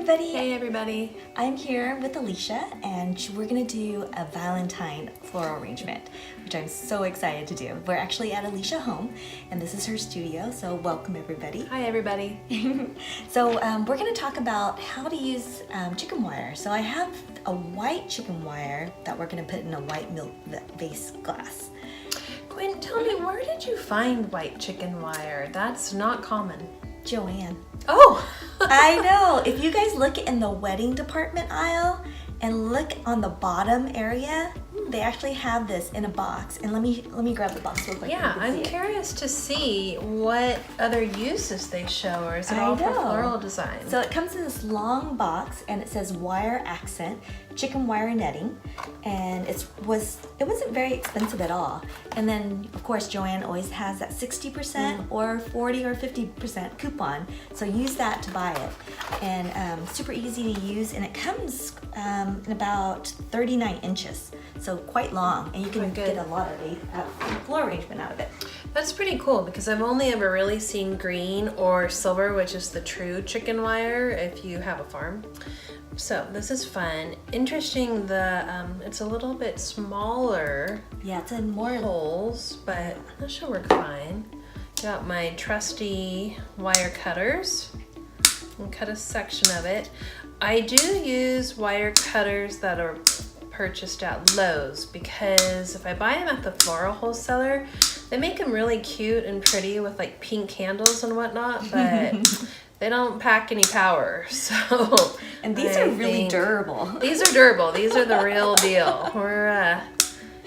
everybody! Hey everybody! I'm here with Alicia and we're going to do a Valentine floral arrangement, which I'm so excited to do. We're actually at Alicia home and this is her studio, so welcome everybody. Hi everybody! So we're going to talk about how to use chicken wire. So I have a white chicken wire that we're going to put in a white milk vase glass. Quinn, tell me, where did you find white chicken wire? That's not common. Joanne. Oh! I know. If you guys look in the wedding department aisle and look on the bottom area, they actually have this in a box. And let me grab the box real quick. Yeah, I'm curious to see what other uses they show, or is it all for floral design? So it comes in this long box and it says wire accent, chicken wire netting, and it wasn't very expensive at all. And then of course Joanne always has that 60% or 40 or 50% coupon, so use that to buy it. And super easy to use, and it comes in about 39 inches, so quite long, and you can get a lot of floral arrangement out of it. That's pretty cool because I've only ever really seen green or silver, which is the true chicken wire if you have a farm. So this is fun. Interesting, it's a little bit smaller. Yeah, it's in more holes, but that should work fine. Got my trusty wire cutters and cut a section of it. I do use wire cutters that are purchased at Lowe's because if I buy them at the Floral Wholesaler, they make them really cute and pretty with like pink handles and whatnot, but they don't pack any power. So and these are really durable. These are durable. These are the real deal.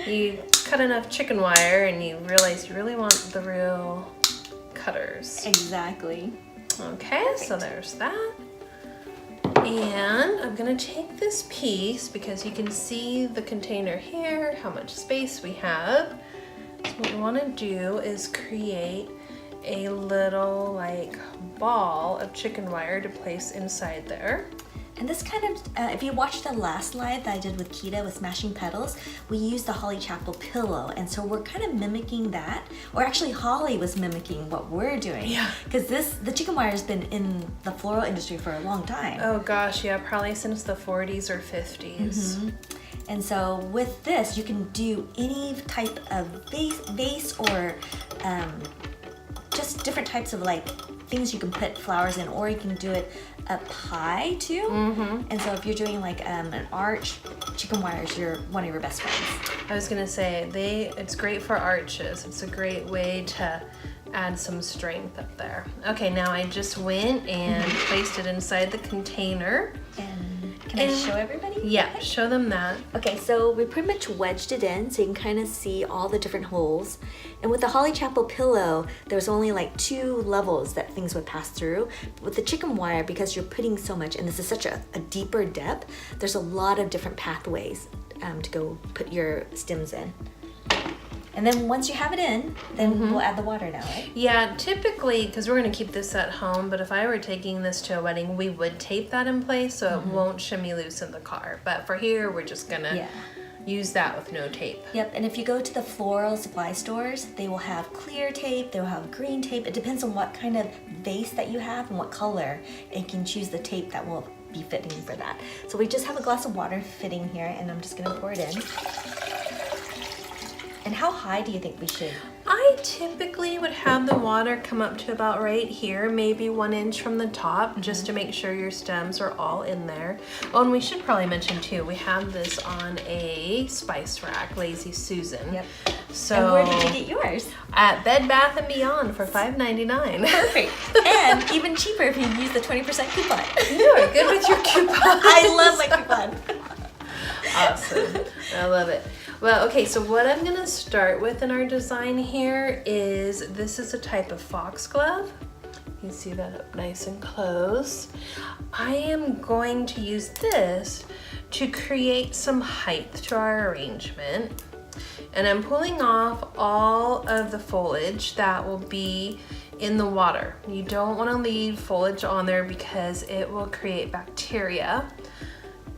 You cut enough chicken wire and you realize you really want the real cutters. Exactly. Okay, perfect. So there's that. And I'm gonna take this piece because you can see the container here, how much space we have. So what we wanna do is create a little like ball of chicken wire to place inside there. And this kind of, if you watched the last live that I did with Kita with Smashing Petals, we used the Holly Chappel pillow, and so we're kind of mimicking that, or actually Holly was mimicking what we're doing. Yeah. Because the chicken wire has been in the floral industry for a long time. Oh gosh, yeah, probably since the 40s or 50s. Mm-hmm. And so with this, you can do any type of vase or just different types of like things you can put flowers in, or you can do it up high too. Mm-hmm. And so if you're doing like an arch, chicken wire is one of your best friends. I was gonna say, it's great for arches. It's a great way to add some strength up there. Okay, now I just went and placed it inside the container. And can I show everybody? Yeah, okay. Show them that. Okay, so we pretty much wedged it in so you can kind of see all the different holes. And with the Holly Chappel pillow, there's only like 2 levels that things would pass through. But with the chicken wire, because you're putting so much, and this is such a deeper depth, there's a lot of different pathways to go put your stems in. And then once you have it in, then we'll add the water now, right? Yeah, typically, because we're going to keep this at home, but if I were taking this to a wedding, we would tape that in place so it won't shimmy loose in the car. But for here, we're just going to use that with no tape. Yep, and if you go to the floral supply stores, they will have clear tape, they will have green tape. It depends on what kind of vase that you have and what color, and you can choose the tape that will be fitting for that. So we just have a glass of water fitting here, and I'm just going to pour it in. And how high do you think we should? I typically would have the water come up to about right here, maybe 1 inch from the top, just to make sure your stems are all in there. Oh, and we should probably mention too, we have this on a spice rack, Lazy Susan. Yep. So, and where did you get yours? At Bed Bath & Beyond for $5.99. Perfect. And even cheaper if you use the 20% coupon. You are good with your coupons. I love my coupon. Awesome. I love it. Well, okay, so what I'm gonna start with in our design here is, this is a type of foxglove. You can see that up nice and close. I am going to use this to create some height to our arrangement. And I'm pulling off all of the foliage that will be in the water. You don't wanna leave foliage on there because it will create bacteria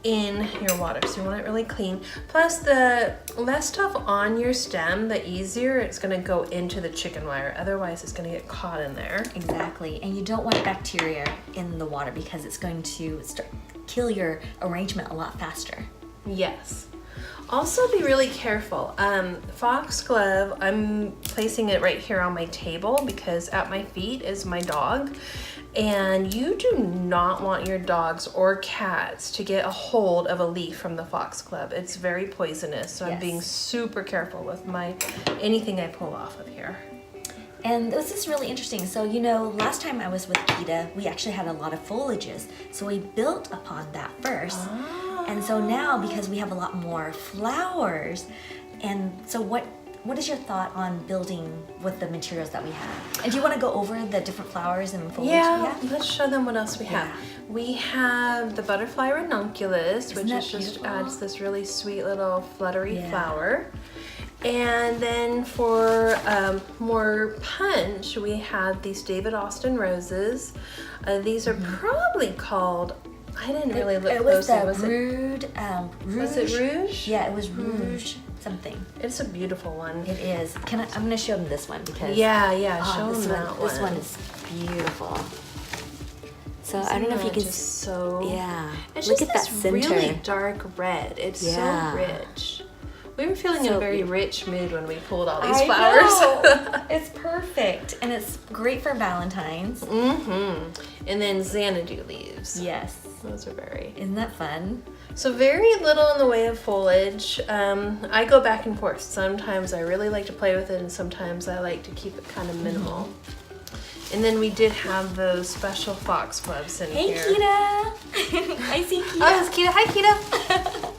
in your water, so you want it really clean. Plus, the less stuff on your stem, the easier it's gonna go into the chicken wire. Otherwise, it's gonna get caught in there. Exactly, and you don't want bacteria in the water because it's going to kill your arrangement a lot faster. Yes. Also, be really careful. Foxglove, I'm placing it right here on my table because at my feet is my dog. And you do not want your dogs or cats to get a hold of a leaf from the foxglove. It's very poisonous, so I'm being super careful with anything I pull off of here. And this is really interesting. So, you know, last time I was with Kita, we actually had a lot of foliages. So we built upon that first. And so now, because we have a lot more flowers, and so what is your thought on building with the materials that we have? And do you want to go over the different flowers and foliage we have? Let's show them what else we have. We have the butterfly ranunculus, which just adds this really sweet little fluttery flower. And then for more punch, we have these David Austin roses. These are probably called, I didn't really look closely. Was it Rouge? Was it Rouge? Yeah, it was Rouge something. It's a beautiful one. It is. I'm going to show them this one because show them that one. This one is beautiful. So I don't know if you can it's look at that center. Really dark red. It's so rich. We were feeling a very rich mood when we pulled all these flowers. Know. It's perfect, and it's great for Valentine's. And then Xanadu leaves. Yes. Those are very... Isn't that fun? So very little in the way of foliage. I go back and forth. Sometimes I really like to play with it, and sometimes I like to keep it kind of minimal. And then we did have those special foxgloves in here. Hey, Kita! I see Kita. Oh, it's Kita. Hi, Kita.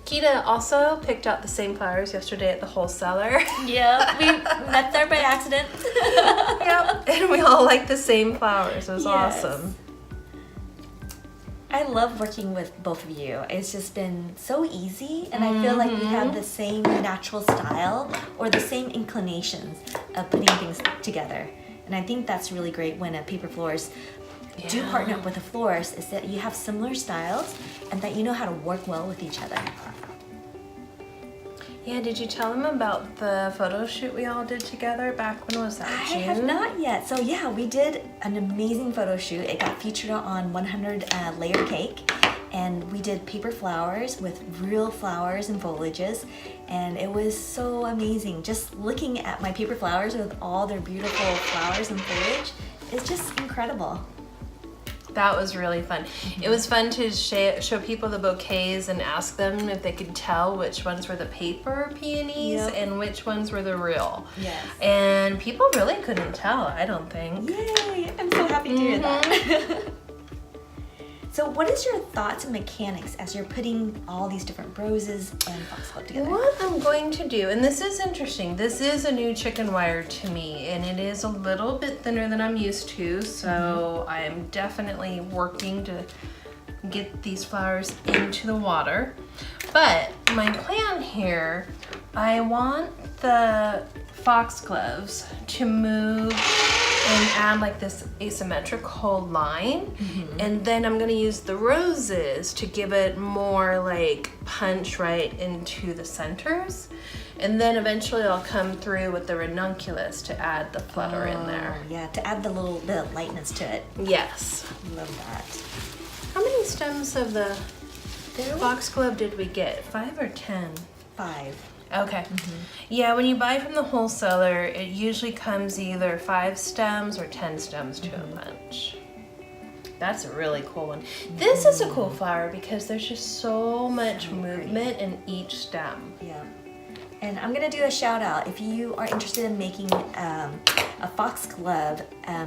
Kita also picked out the same flowers yesterday at the wholesaler. Yeah, we met there by accident. Yep, and we all like the same flowers. It was awesome. I love working with both of you. It's just been so easy, and I feel like we have the same natural style or the same inclinations of putting things together. And I think that's really great when a paper florist do partner up with a florist, is that you have similar styles and that you know how to work well with each other. Yeah, did you tell them about the photo shoot we all did together back, when was that, June? I have not yet. So yeah, we did an amazing photo shoot. It got featured on 100 Layer Cake, and we did paper flowers with real flowers and foliages, and it was so amazing. Just looking at my paper flowers with all their beautiful flowers and foliage is just incredible. That was really fun. It was fun to show people the bouquets and ask them if they could tell which ones were the paper peonies and which ones were the real. Yes. And people really couldn't tell, I don't think. Yay! I'm so happy to hear that. So what is your thoughts and mechanics as you're putting all these different roses and foxglove together? What I'm going to do, and this is interesting, this is a new chicken wire to me, and it is a little bit thinner than I'm used to, so I am definitely working to get these flowers into the water. But my plan here, I want the foxgloves to move and add like this asymmetrical line, and then I'm gonna use the roses to give it more like punch right into the centers, and then eventually I'll come through with the ranunculus to add the flutter in there. Yeah, to add the little bit of lightness to it. Yes. Love that. How many stems of the foxglove did we get? 5 or 10? 5. Okay. Yeah, when you buy from the wholesaler, it usually comes either 5 stems or 10 stems to a bunch. That's a really cool one. This is a cool flower because there's just so much movement in each stem. Yeah. And I'm gonna do a shout out. If you are interested in making a foxglove,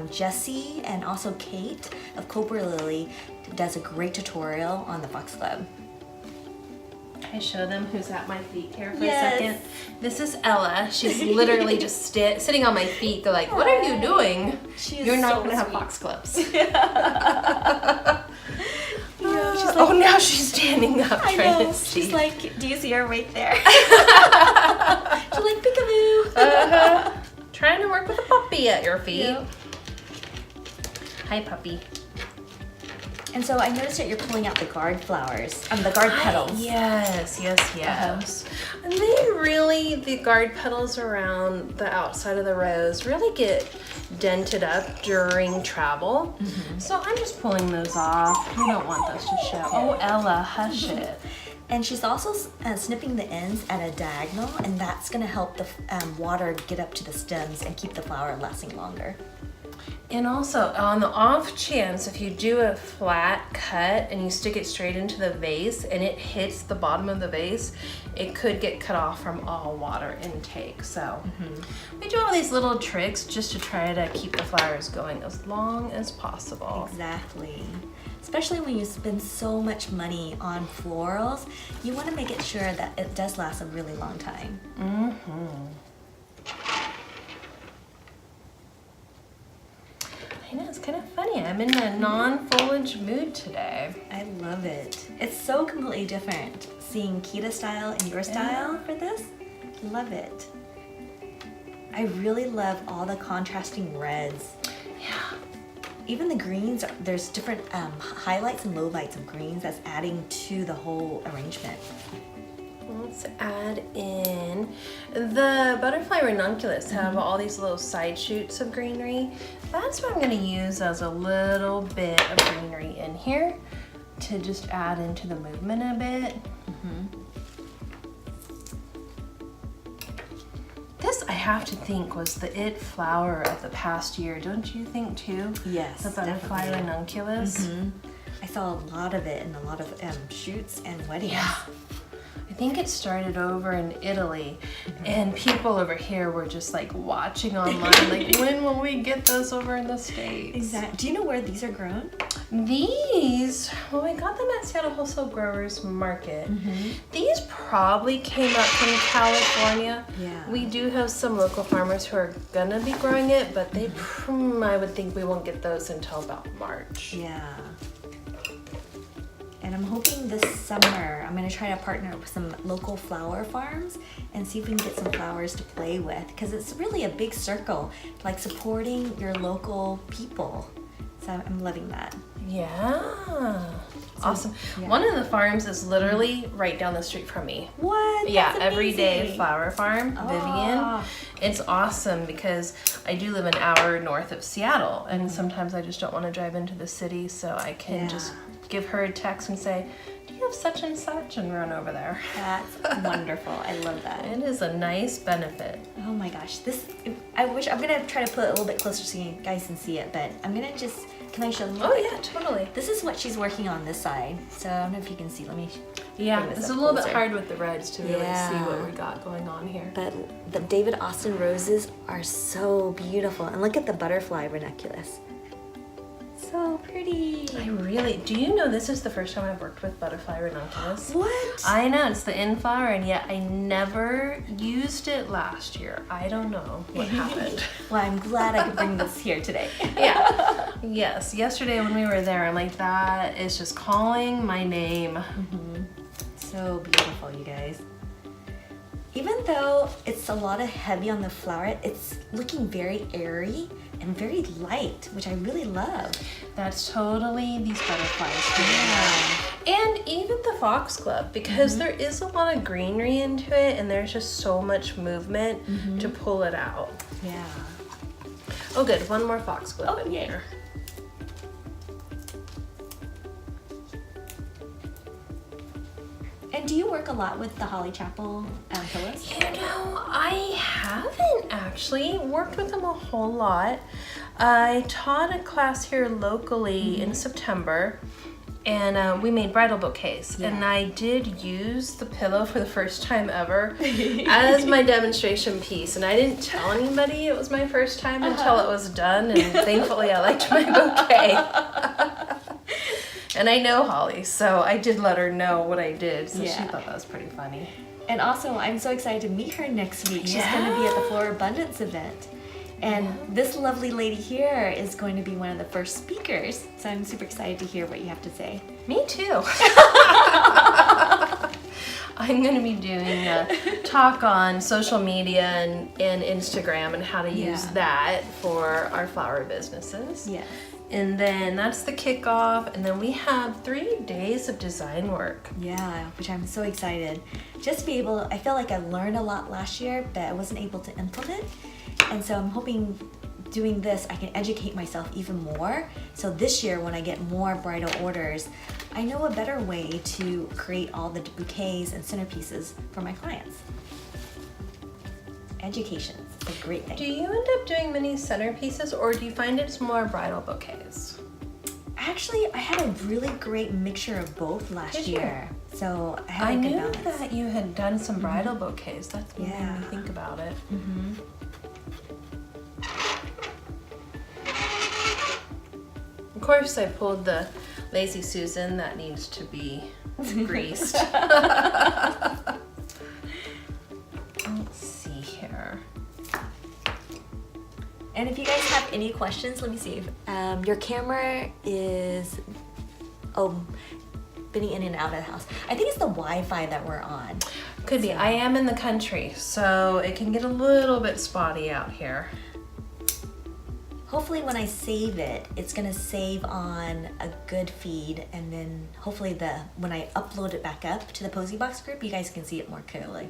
Jessie and also Kate of Cobra Lily does a great tutorial on the foxglove. Can I show them who's at my feet here for a second? This is Ella. She's literally just sitting on my feet. They're like, what are you doing? You're not going to have foxgloves. Yeah, she's like, oh, now she's standing up trying to see. She's like, do you see her right there? She's like, peekaboo. Trying to work with a puppy at your feet. Yep. Hi, puppy. And so I noticed that you're pulling out the guard flowers, the guard petals. Yes. And the guard petals around the outside of the rose really get dented up during travel. So I'm just pulling those off. We don't want those to show. Oh, Ella, hush it. And she's also snipping the ends at a diagonal, and that's gonna help the water get up to the stems and keep the flower lasting longer. And also, on the off chance, if you do a flat cut and you stick it straight into the vase and it hits the bottom of the vase, it could get cut off from all water intake. So we do all these little tricks just to try to keep the flowers going as long as possible. Exactly. Especially when you spend so much money on florals, you want to make it sure that it does last a really long time. I know, it's kind of funny. I'm in a non-foliage mood today. I love it. It's so completely different seeing Kita style and your style for this. Love it. I really love all the contrasting reds. Yeah. Even the greens, there's different highlights and lowlights of greens that's adding to the whole arrangement. Let's add in the butterfly ranunculus. Have all these little side shoots of greenery. That's what I'm going to use as a little bit of greenery in here to just add into the movement a bit. This, I have to think, was the it flower of the past year. Don't you think too? Yes, the butterfly ranunculus. I saw a lot of it in a lot of shoots and weddings. Yeah. I think it started over in Italy, and people over here were just like watching online, like, when will we get this over in the States? Exactly. Do you know where these are grown? These, well, I got them at Seattle Wholesale Growers Market. These probably came up from California. Yeah. We do have some local farmers who are gonna be growing it, but they, I would think we won't get those until about March. Yeah. And I'm hoping this summer, I'm gonna try to partner with some local flower farms and see if we can get some flowers to play with, because it's really a big circle, like supporting your local people. So I'm loving that. Yeah. Awesome. Yeah. One of the farms is literally right down the street from me. What? Yeah, That's Everyday amazing. Flower Farm, Vivian. It's awesome because I do live an hour north of Seattle, and sometimes I just don't want to drive into the city, so I can just give her a text and say, do you have such and such, and run over there. That's wonderful. I love that. It is a nice benefit. Oh my gosh, I'm gonna try to put it a little bit closer so you guys can see it, but I'm gonna can I show them? Oh yeah, totally. This is what she's working on this side. So I don't know if you can see, let me Yeah, bring this it's up a little bit closer. hard with the reds to really see what Yeah. we got going on here. But the David Austin roses are so beautiful. And look at the butterfly ranunculus. So pretty. Do you know this is the first time I've worked with butterfly ranunculus? What? I know, it's the in flower, and yet I never used it last year. I don't know what happened. Well, I'm glad I could bring this here today. Yeah. Yes. Yesterday when we were there, I'm like, that is just calling my name. So beautiful, you guys. Even though it's a lot of heavy on the flower, it's looking very airy and very light, which I really love. That's totally these butterflies doing. And even the foxglove, because there is a lot of greenery into it, and there's just so much movement to pull it out. Yeah. Oh good, one more foxglove in yay. here. And do you work a lot with the Holly Chappel pillows? You know, I haven't actually worked with them a whole lot. I taught a class here locally in September, and we made bridal bouquets. Yeah. And I did use the pillow for the first time ever as my demonstration piece. And I didn't tell anybody it was my first time until it was done, and thankfully I liked my bouquet. And I know Holly, so I did let her know what I did, so she thought that was pretty funny. And also, I'm so excited to meet her next week. She's going to be at the Floral Abundance event. And this lovely lady here is going to be one of the first speakers. So I'm super excited to hear what you have to say. Me too. I'm going to be doing a talk on social media and Instagram and how to use that for our flower businesses. Yes. And then that's the kickoff, and then we have 3 days of design work. Yeah, which I'm so excited. Just to be able, I feel like I learned a lot last year, but I wasn't able to implement. And so I'm hoping doing this, I can educate myself even more. So this year, when I get more bridal orders, I know a better way to create all the bouquets and centerpieces for my clients. Education is a great thing. Do you end up doing many centerpieces, or do you find it's more bridal bouquets? Actually, I had a really great mixture of both last year. So I had I a good knew balance. that you had done some bridal bouquets. That's what made Yeah. me think about it. Of course, I pulled the Lazy Susan that needs to be greased. Let's see here. And if you guys have any questions, let me see. Your camera is spinning in and out of the house. I think it's the Wi-Fi that we're on. Could be. I am in the country, so it can get a little bit spotty out here. Hopefully when I save it, it's gonna save on a good feed, and then hopefully when I upload it back up to the Posey Box group, you guys can see it more clearly.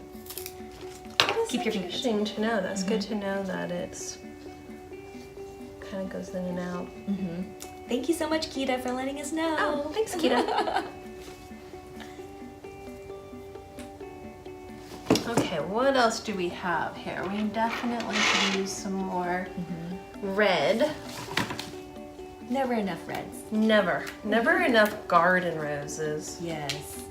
Keep your fingers. Interesting to know. That's good to know that it's kind of goes in and out. Thank you so much, Kita, for letting us know. Oh, thanks, Kita. Okay, what else do we have here? We definitely could use some more red. Never enough reds. Never enough garden roses. Yes.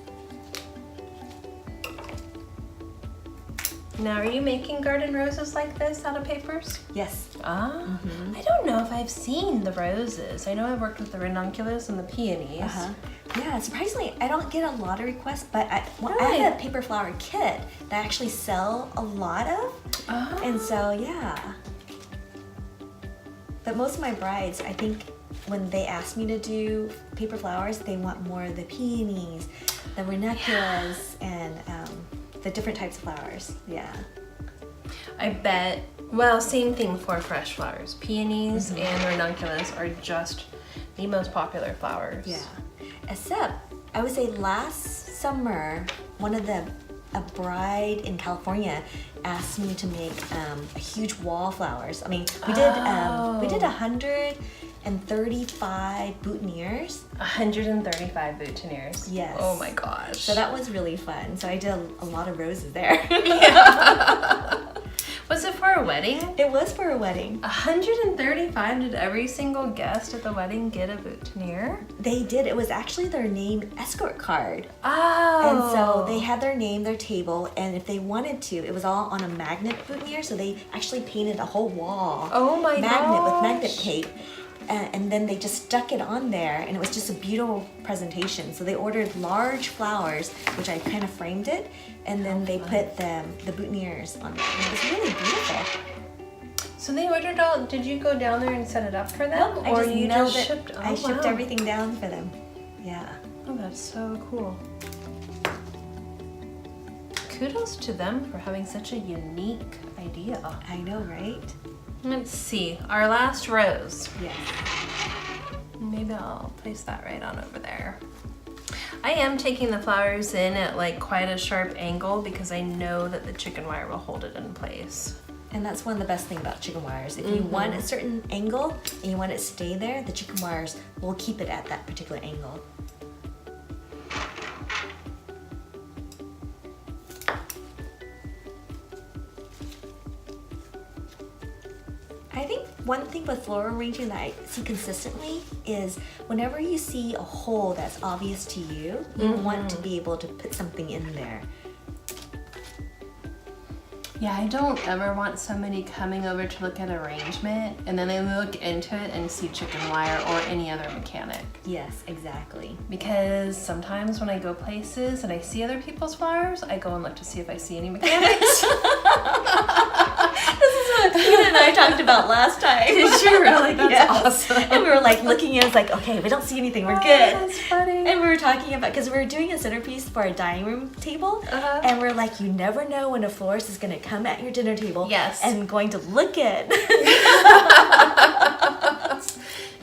Now, are you making garden roses like this out of papers? Yes. Ah, I don't know if I've seen the roses. I know I've worked with the Ranunculus and the peonies. Yeah, surprisingly, I don't get a lot of requests, but I Really? have a paper flower kit that I actually sell a lot of. Oh. And so, yeah. But most of my brides, I think when they ask me to do paper flowers, they want more of the peonies, the ranunculus, and the different types of flowers. Yeah. I bet, well, same thing for fresh flowers. Peonies and ranunculus are just the most popular flowers. Yeah. Except, I would say last summer, a bride in California asked me to make a huge wallflowers. I mean, we did 135 boutonnieres. 135 boutonnieres. Yes. Oh my gosh. So that was really fun. So I did a lot of roses there. Was it for a wedding? It was for a wedding. 135? Did every single guest at the wedding get a boutonniere? They did. It was actually their name escort card. Oh. And so they had their name, their table, and if they wanted to, it was all on a magnet boutonniere, so they actually painted a whole wall. Oh my magnet with gosh. magnet tape. And then they just stuck it on there, and it was just a beautiful presentation. So they ordered large flowers, which I kind of framed it, and then they put the boutonnieres on there. And it was really beautiful. So they ordered all, did you go down there and set it up for them? Nope, I just you mailed just it. shipped? Oh, I shipped wow. everything down for them. Yeah. Oh, that's so cool. Kudos to them for having such a unique idea. I know, right? Let's see, our last rose. Yes. Maybe I'll place that right on over there. I am taking the flowers in at like quite a sharp angle because I know that the chicken wire will hold it in place. And that's one of the best things about chicken wires. If you want a certain angle and you want it to stay there, the chicken wires will keep it at that particular angle. I think one thing with floral arranging that I see consistently is whenever you see a hole that's obvious to you, you want to be able to put something in there. Yeah, I don't ever want somebody coming over to look at arrangement and then they look into it and see chicken wire or any other mechanic. Yes, exactly. Because sometimes when I go places and I see other people's flowers, I go and look to see if I see any mechanics. This is what Tina and I talked about last time. Did you really? That's Yes. awesome. And we were like looking at it, it's like, okay, we don't see anything, we're Oh, good. that's funny. And we were talking about, because we were doing a centerpiece for a dining room table, and we're like, you never know when a florist is going to come at your dinner table Yes. and going to look at.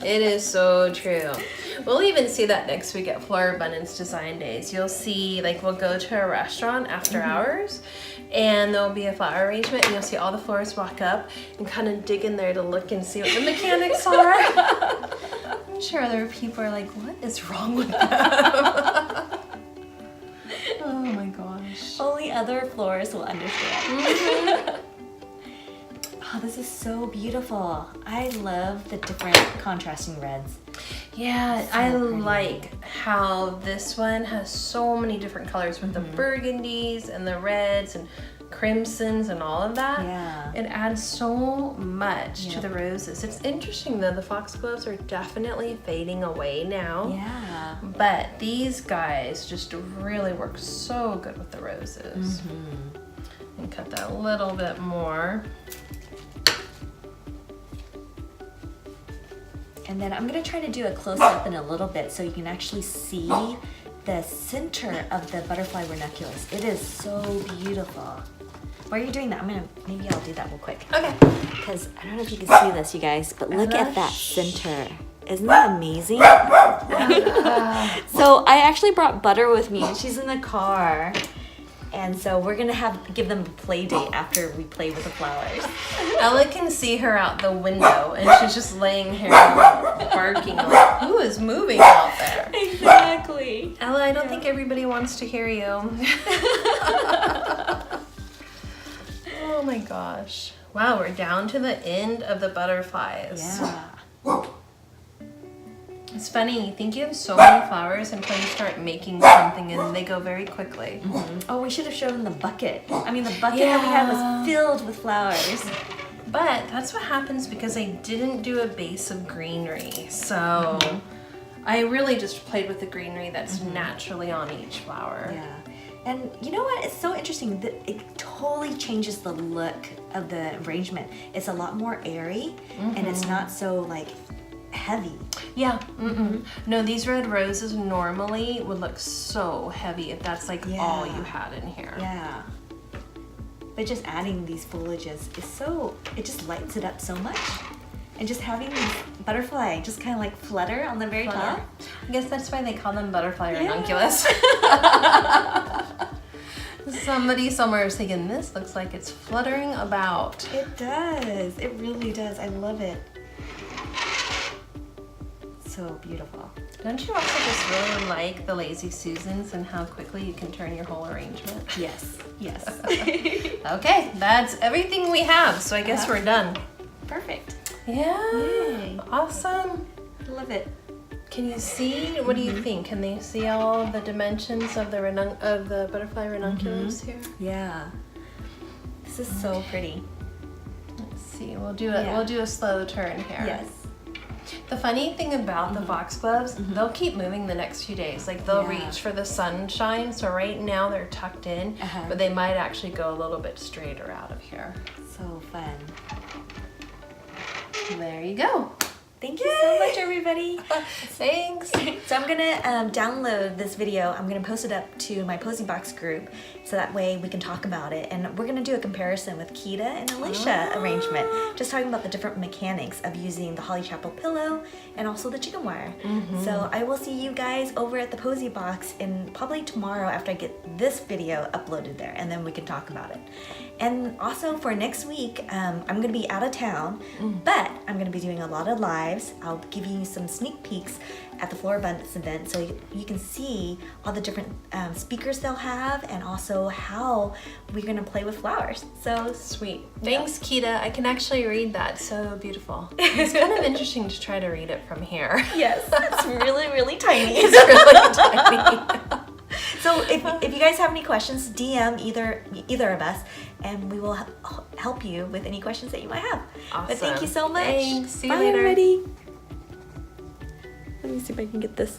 It is so true. We'll even see that next week at Flower Abundance Design Days. You'll see, like, we'll go to a restaurant after hours, and there'll be a flower arrangement, and you'll see all the florists walk up and kind of dig in there to look and see what the mechanics are. I'm sure other people are like, what is wrong with them? Oh my gosh. Only other florists will understand. Oh, this is so beautiful. I love the different contrasting reds. Yeah, So I pretty. like how this one has so many different colors with the burgundies and the reds and crimsons and all of that. Yeah. It adds so much to Yeah. the roses. It's interesting though, the foxgloves are definitely fading away now. Yeah. But these guys just really work so good with the roses. And cut that a little bit more. And then I'm gonna try to do a close-up in a little bit so you can actually see the center of the butterfly ranunculus. It is so beautiful. While you're doing that, maybe I'll do that real quick. Okay. Because I don't know if you can see this, you guys, but look at that center. Isn't that amazing? So I actually brought Butter with me, and she's in the car. And so we're gonna give them a play date after we play with the flowers. Ella can see her out the window, and she's just laying here barking like, who is moving out there? Exactly. Ella, I don't think everybody wants to hear you. Oh my gosh. Wow, we're down to the end of the butterflies. Yeah. It's funny, you think you have so many flowers until you start making something and they go very quickly. Oh, we should have shown the bucket. I mean, the bucket that we had was filled with flowers. But that's what happens because I didn't do a base of greenery. So I really just played with the greenery that's naturally on each flower. Yeah. And you know what? It's so interesting that it totally changes the look of the arrangement. It's a lot more airy and it's not so like heavy. Yeah. No, these red roses normally would look so heavy if that's like all you had in here. Yeah. But just adding these foliages is so, it just lights it up so much. And just having these butterfly just kind of like flutter on the very top. I guess that's why they call them butterfly ranunculus. Somebody somewhere is thinking, this looks like it's fluttering about. It does. It really does. I love it. So beautiful. Don't you also just really like the Lazy Susans and how quickly you can turn your whole arrangement? Yes. Yes. Okay, that's everything we have, so I guess we're done. Perfect. Yeah. Yay. Awesome. Love it. Can you see? What do you think? Can they see all the dimensions of the butterfly ranunculus here? Yeah. This is so pretty. Let's see. We'll do it. We'll do a slow turn here. Yes. The funny thing about the foxgloves, they'll keep moving the next few days. Like they'll reach for the sunshine. So right now they're tucked in, but they might actually go a little bit straighter out of here. So fun. There you go. Thank you so much, everybody. Thanks. So I'm gonna download this video. I'm gonna post it up to my Posey Box group, so that way we can talk about it. And we're gonna do a comparison with Kita and Alicia arrangement, just talking about the different mechanics of using the Holly Chappel pillow and also the chicken wire. So I will see you guys over at the Posey Box in probably tomorrow after I get this video uploaded there, and then we can talk about it. And also for next week, I'm gonna be out of town, but I'm gonna be doing a lot of lives. I'll give you some sneak peeks at the Floral Abundance event so you can see all the different speakers they'll have and also how we're gonna play with flowers. So sweet. Thanks, Kita. I can actually read that. So beautiful. It's kind of interesting to try to read it from here. Yes, it's really, really tiny. It's really tiny. So if you guys have any questions, DM either of us, and we will help you with any questions that you might have. Awesome. But thank you so much. Thanks. See you Bye, later. everybody. Let me see if I can get this.